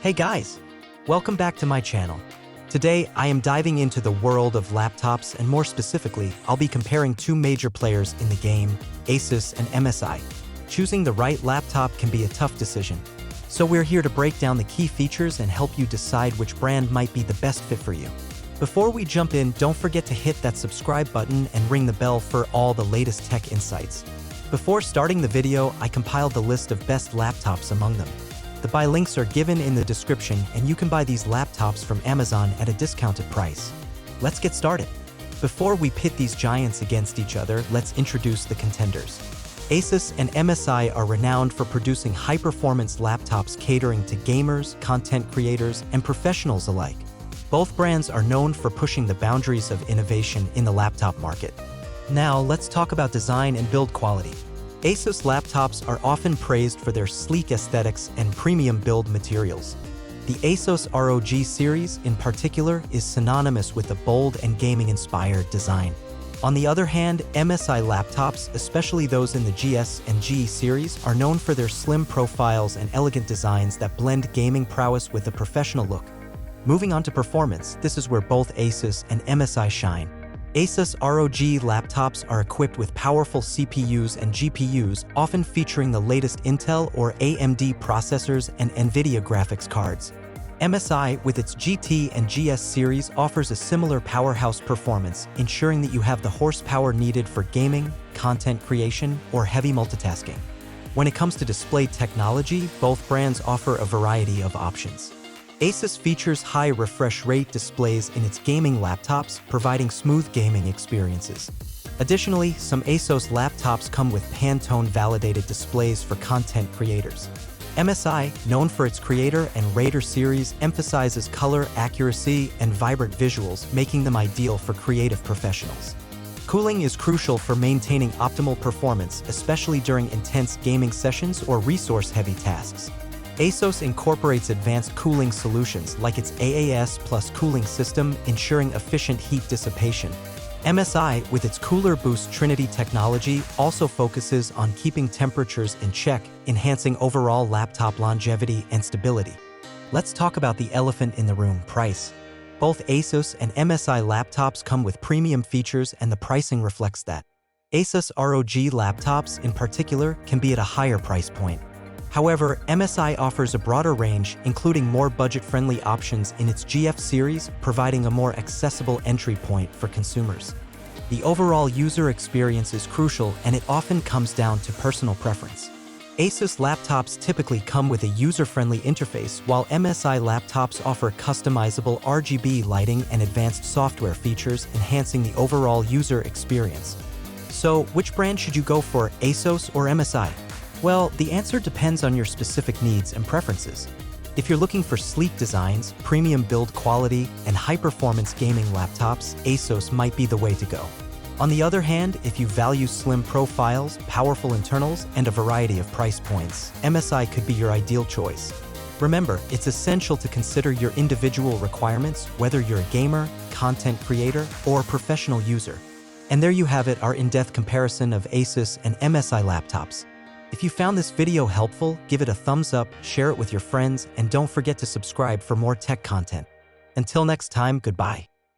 Hey guys! Welcome back to my channel. Today, I am diving into the world of laptops, and more specifically, I'll be comparing two major players in the game, Asus and MSI. Choosing the right laptop can be a tough decision. So we're here to break down the key features and help you decide which brand might be the best fit for you. Before we jump in, don't forget to hit that subscribe button and ring the bell for all the latest tech insights. Before starting the video, I compiled the list of best laptops among them. The buy links are given in the description, and you can buy these laptops from Amazon at a discounted price. Let's get started. Before we pit these giants against each other, let's introduce the contenders. Asus and MSI are renowned for producing high-performance laptops catering to gamers, content creators, and professionals alike. Both brands are known for pushing the boundaries of innovation in the laptop market. Now, let's talk about design and build quality. Asus laptops are often praised for their sleek aesthetics and premium build materials. The Asus ROG series, in particular, is synonymous with a bold and gaming-inspired design. On the other hand, MSI laptops, especially those in the GS and GE series, are known for their slim profiles and elegant designs that blend gaming prowess with a professional look. Moving on to performance, this is where both Asus and MSI shine. Asus ROG laptops are equipped with powerful CPUs and GPUs, often featuring the latest Intel or AMD processors and NVIDIA graphics cards. MSI, with its GT and GS series, offers a similar powerhouse performance, ensuring that you have the horsepower needed for gaming, content creation, or heavy multitasking. When it comes to display technology, both brands offer a variety of options. Asus features high refresh rate displays in its gaming laptops, providing smooth gaming experiences. Additionally, some Asus laptops come with Pantone-validated displays for content creators. MSI, known for its Creator and Raider series, emphasizes color, accuracy, and vibrant visuals, making them ideal for creative professionals. Cooling is crucial for maintaining optimal performance, especially during intense gaming sessions or resource-heavy tasks. Asus incorporates advanced cooling solutions like its AAS Plus cooling system, ensuring efficient heat dissipation. MSI, with its Cooler Boost Trinity technology, also focuses on keeping temperatures in check, enhancing overall laptop longevity and stability. Let's talk about the elephant in the room: price. Both Asus and MSI laptops come with premium features, and the pricing reflects that. Asus ROG laptops, in particular, can be at a higher price point. However, MSI offers a broader range, including more budget-friendly options in its GF series, providing a more accessible entry point for consumers. The overall user experience is crucial, and it often comes down to personal preference. Asus laptops typically come with a user-friendly interface, while MSI laptops offer customizable RGB lighting and advanced software features, enhancing the overall user experience. So, which brand should you go for, Asus or MSI? Well, the answer depends on your specific needs and preferences. If you're looking for sleek designs, premium build quality, and high-performance gaming laptops, Asus might be the way to go. On the other hand, if you value slim profiles, powerful internals, and a variety of price points, MSI could be your ideal choice. Remember, it's essential to consider your individual requirements, whether you're a gamer, content creator, or a professional user. And there you have it, our in-depth comparison of Asus and MSI laptops. If you found this video helpful, give it a thumbs up, share it with your friends, and don't forget to subscribe for more tech content. Until next time, goodbye.